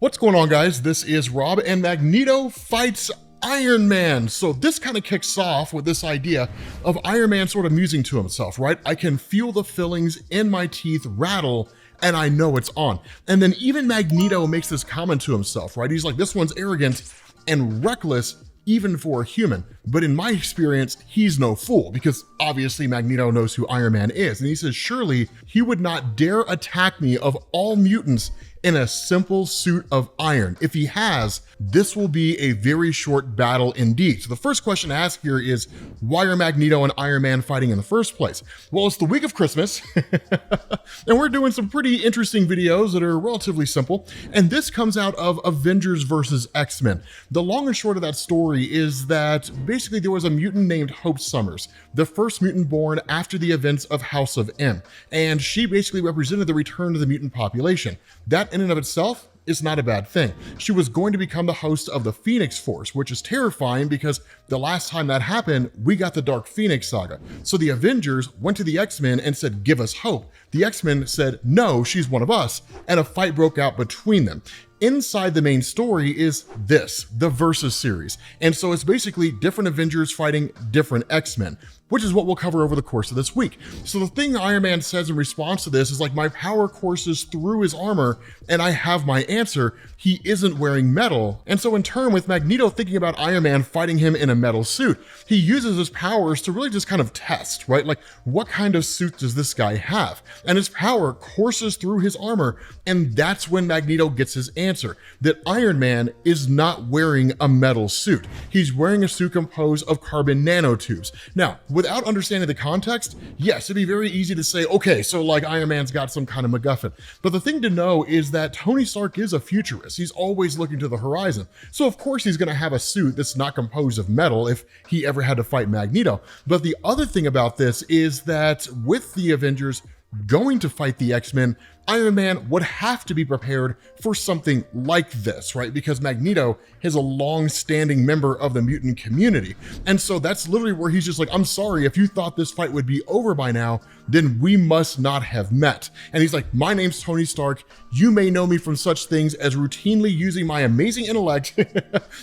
What's going on, guys? This is Rob, and Magneto fights Iron Man. So this kind of kicks off with this idea of Iron Man sort of musing to himself, right? I can feel the fillings in my teeth rattle, and I know it's on. And then even Magneto makes this comment to himself, right? He's like, this one's arrogant and reckless, even for a human. But in my experience, he's no fool, because obviously Magneto knows who Iron Man is. And he says, surely he would not dare attack me of all mutants in a simple suit of iron. If he has, this will be a very short battle indeed. So the first question to ask here is, why are Magneto and Iron Man fighting in the first place? Well, it's the week of Christmas, and we're doing some pretty interesting videos that are relatively simple. And this comes out of Avengers versus X-Men. The long and short of that story is that basically there was a mutant named Hope Summers, the first mutant born after the events of House of M. And she basically represented the return of the mutant population. That in and of itself is not a bad thing. She was going to become the host of the Phoenix Force, which is terrifying because the last time that happened, we got the Dark Phoenix saga. So the Avengers went to the X-Men and said, give us hope. The X-Men said, no, she's one of us, and a fight broke out between them. Inside the main story is this, the Versus series. And so it's basically different Avengers fighting different X-Men, which is what we'll cover over the course of this week. So the thing Iron Man says in response to this is like, my power courses through his armor and I have my answer. He isn't wearing metal. And so in turn, with Magneto thinking about Iron Man fighting him in a metal suit, he uses his powers to really just kind of test, right? Like, what kind of suit does this guy have? And his power courses through his armor, and that's when Magneto gets his answer, that Iron Man is not wearing a metal suit. He's wearing a suit composed of carbon nanotubes. Now, without understanding the context, yes, it'd be very easy to say, okay, so like Iron Man's got some kind of MacGuffin. But the thing to know is that Tony Stark is a futurist. He's always looking to the horizon. So of course he's gonna have a suit that's not composed of metal if he ever had to fight Magneto. But the other thing about this is that with the Avengers going to fight the X-Men, Iron Man would have to be prepared for something like this, right? Because Magneto is a long-standing member of the mutant community. And so that's literally where he's just like, I'm sorry, if you thought this fight would be over by now, then we must not have met. And he's like, my name's Tony Stark. You may know me from such things as routinely using my amazing intellect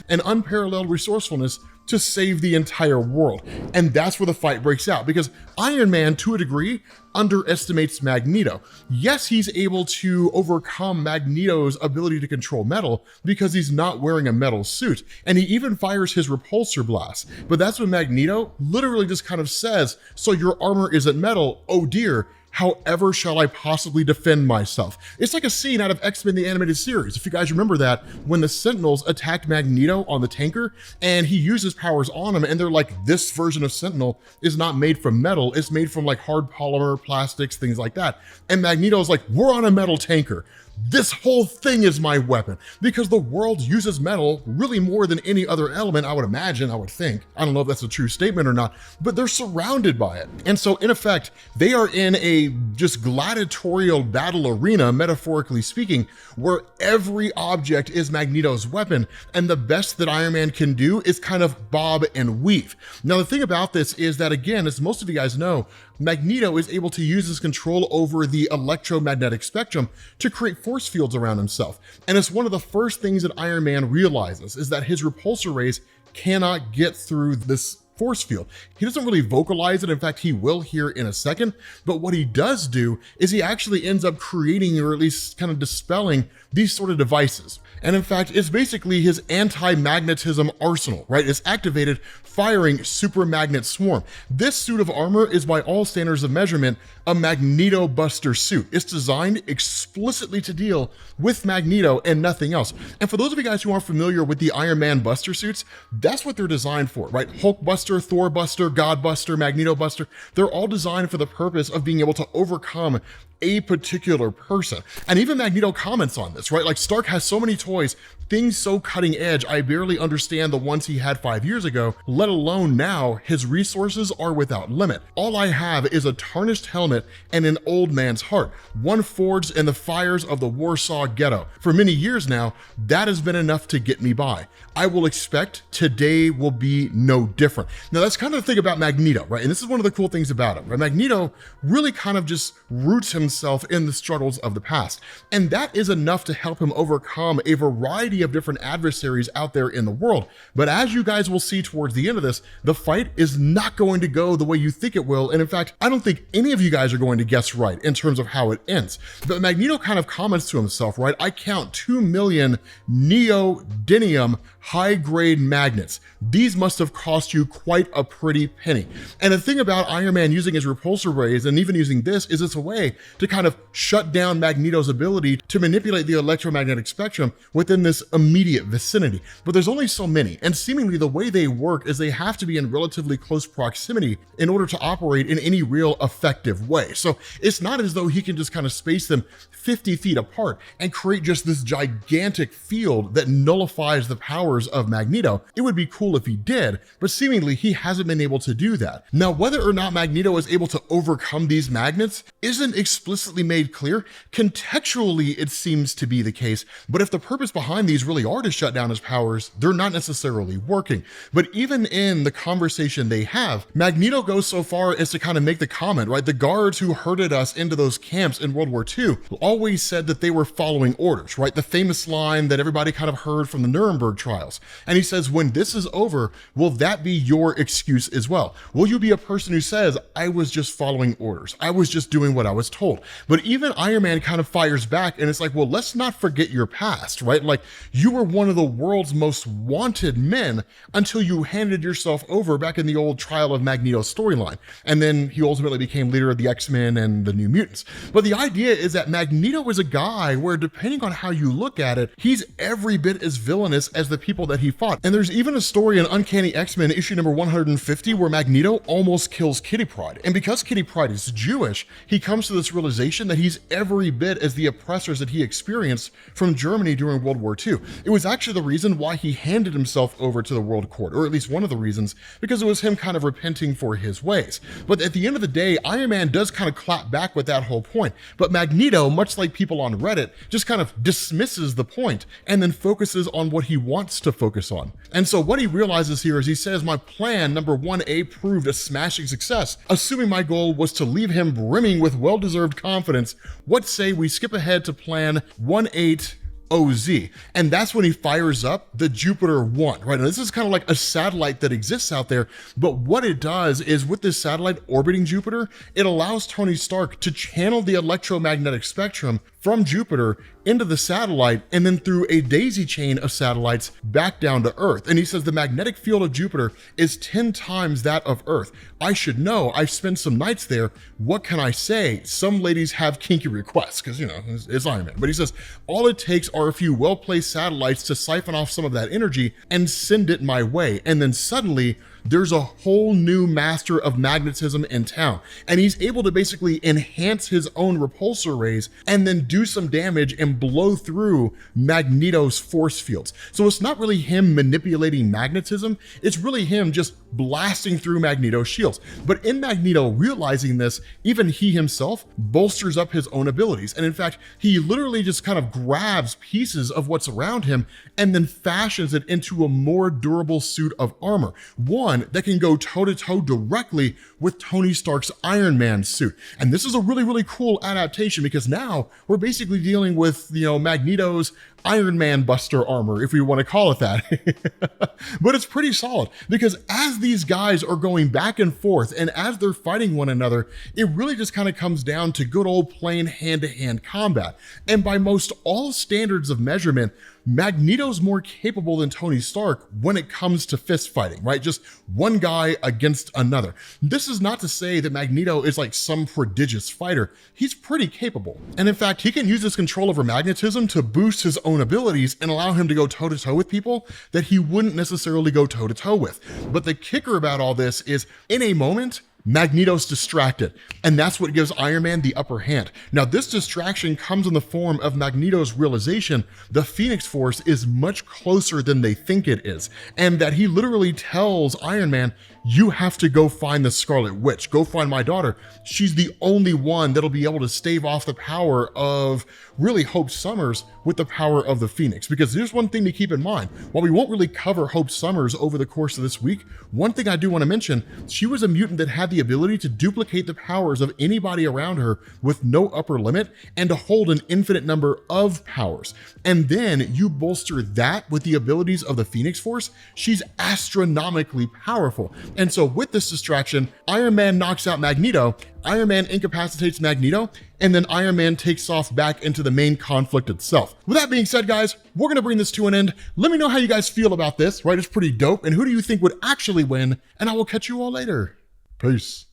and unparalleled resourcefulness to save the entire world. And that's where the fight breaks out, because Iron Man, to a degree, underestimates Magneto. Yes, he's able to overcome Magneto's ability to control metal because he's not wearing a metal suit, and he even fires his repulsor blast. But that's when Magneto literally just kind of says, so your armor isn't metal, oh dear, however shall I possibly defend myself? It's like a scene out of X-Men the Animated Series. If you guys remember that, when the Sentinels attacked Magneto on the tanker and he uses powers on him, and they're like, this version of Sentinel is not made from metal, it's made from like hard polymer, plastics, things like that. And Magneto's like, we're on a metal tanker. This whole thing is my weapon, because the world uses metal really more than any other element, I would imagine, I would think. I don't know if that's a true statement or not, but they're surrounded by it. And so in effect, they are in a just gladiatorial battle arena, metaphorically speaking, where every object is Magneto's weapon. And the best that Iron Man can do is kind of bob and weave. Now, the thing about this is that, again, as most of you guys know, Magneto is able to use his control over the electromagnetic spectrum to create force fields around himself. And it's one of the first things that Iron Man realizes, is that his repulsor rays cannot get through this force field. He doesn't really vocalize it. In fact, he will here in a second. But what he does do is he actually ends up creating, or at least kind of dispelling, these sort of devices. And in fact, it's basically his anti-magnetism arsenal, right? It's activated, firing Super Magnet Swarm. This suit of armor is, by all standards of measurement, a Magneto Buster suit. It's designed explicitly to deal with Magneto and nothing else. And for those of you guys who aren't familiar with the Iron Man Buster suits, that's what they're designed for, right? Hulk Buster, Thor Buster, God Buster, Magneto Buster, they're all designed for the purpose of being able to overcome a particular person. And even Magneto comments on this, right? Like, Stark has so many toys, things so cutting edge, I barely understand the ones he had 5 years ago, let alone now. His resources are without limit. All I have is a tarnished helmet and an old man's heart, one forged in the fires of the Warsaw Ghetto. For many years now, that has been enough to get me by. I will expect today will be no different. Now, that's kind of the thing about Magneto, right? And this is one of the cool things about him, right? Magneto really kind of just roots himself himself in the struggles of the past. And that is enough to help him overcome a variety of different adversaries out there in the world. But as you guys will see towards the end of this, the fight is not going to go the way you think it will. And in fact, I don't think any of you guys are going to guess right in terms of how it ends. But Magneto kind of comments to himself, right? I count 2 million neodymium high-grade magnets. These must have cost you quite a pretty penny. And the thing about Iron Man using his repulsor rays and even using this is it's a way to kind of shut down Magneto's ability to manipulate the electromagnetic spectrum within this immediate vicinity. But there's only so many, and seemingly the way they work is they have to be in relatively close proximity in order to operate in any real effective way. So it's not as though he can just kind of space them 50 feet apart and create just this gigantic field that nullifies the powers of Magneto. It would be cool if he did, but seemingly he hasn't been able to do that. Now, whether or not Magneto is able to overcome these magnets isn't explicitly made clear. Contextually, it seems to be the case, but if the purpose behind these really are to shut down his powers, they're not necessarily working. But even in the conversation they have, Magneto goes so far as to kind of make the comment, right? The guards who herded us into those camps in World War II always said that they were following orders, right? The famous line that everybody kind of heard from the Nuremberg trials. And he says, when this is over, will that be your excuse as well? Will you be a person who says, I was just following orders. I was just doing what I was told. But even Iron Man kind of fires back and it's like, well, let's not forget your past, right? Like you were one of the world's most wanted men until you handed yourself over back in the old Trial of Magneto storyline. And then he ultimately became leader of the X-Men and the New Mutants. But the idea is that Magneto is a guy where, depending on how you look at it, he's every bit as villainous as the people that he fought. And there's even a story in Uncanny X-Men issue number 150 where Magneto almost kills Kitty Pryde. And because Kitty Pryde is Jewish, he comes to this realization that he's every bit as the oppressors that he experienced from Germany during World War II. It was actually the reason why he handed himself over to the World Court, or at least one of the reasons, because it was him kind of repenting for his ways. But at the end of the day, Iron Man does kind of clap back with that whole point. But Magneto, much like people on Reddit, just kind of dismisses the point and then focuses on what he wants to focus on. And so what he realizes here is he says, my plan number 1A proved a smashing success. Assuming my goal was to leave him brimming with well-deserved confidence, what say we skip ahead to plan 1-8 OZ. And that's when he fires up the Jupiter 1, right? Now this is kind of like a satellite that exists out there, but what it does is with this satellite orbiting Jupiter, it allows Tony Stark to channel the electromagnetic spectrum from Jupiter into the satellite and then through a daisy chain of satellites back down to Earth. And he says the magnetic field of Jupiter is 10 times that of Earth. I should know, I've spent some nights there. What can I say? Some ladies have kinky requests because, you know, it's Iron Man. But he says, all it takes are a few well-placed satellites to siphon off some of that energy and send it my way. And then suddenly there's a whole new master of magnetism in town. And he's able to basically enhance his own repulsor rays and then do some damage and blow through Magneto's force fields. So it's not really him manipulating magnetism, it's really him just blasting through Magneto's shields. But in Magneto realizing this, even he himself bolsters up his own abilities. And in fact, he literally just kind of grabs pieces of what's around him and then fashions it into a more durable suit of armor. One that can go toe-to-toe directly with Tony Stark's Iron Man suit. And this is a really, really cool adaptation because now we're basically dealing with, you know, Magneto's Iron Man Buster armor, if we want to call it that. But it's pretty solid because as these guys are going back and forth and as they're fighting one another, it really just kind of comes down to good old plain hand-to-hand combat. And by most all standards of measurement, Magneto's more capable than Tony Stark when it comes to fist fighting, right? Just one guy against another. This is not to say that Magneto is like some prodigious fighter. He's pretty capable. And in fact, he can use his control over magnetism to boost his own abilities and allow him to go toe-to-toe with people that he wouldn't necessarily go toe-to-toe with. But the kicker about all this is, in a moment, Magneto's distracted, and that's what gives Iron Man the upper hand. Now, this distraction comes in the form of Magneto's realization the Phoenix Force is much closer than they think it is, and that he literally tells Iron Man, you have to go find the Scarlet Witch, go find my daughter. She's the only one that'll be able to stave off the power of really Hope Summers with the power of the Phoenix. Because there's one thing to keep in mind, while we won't really cover Hope Summers over the course of this week, one thing I do want to mention, she was a mutant that had the the ability to duplicate the powers of anybody around her with no upper limit and to hold an infinite number of powers. And then you bolster that with the abilities of the Phoenix Force, she's astronomically powerful. And so with this distraction, Iron Man knocks out Magneto, Iron Man incapacitates Magneto, and then Iron Man takes off back into the main conflict itself. With that being said, guys, we're gonna bring this to an end. Let me know how you guys feel about this, right? It's pretty dope. And who do you think would actually win? And I will catch you all later. Peace.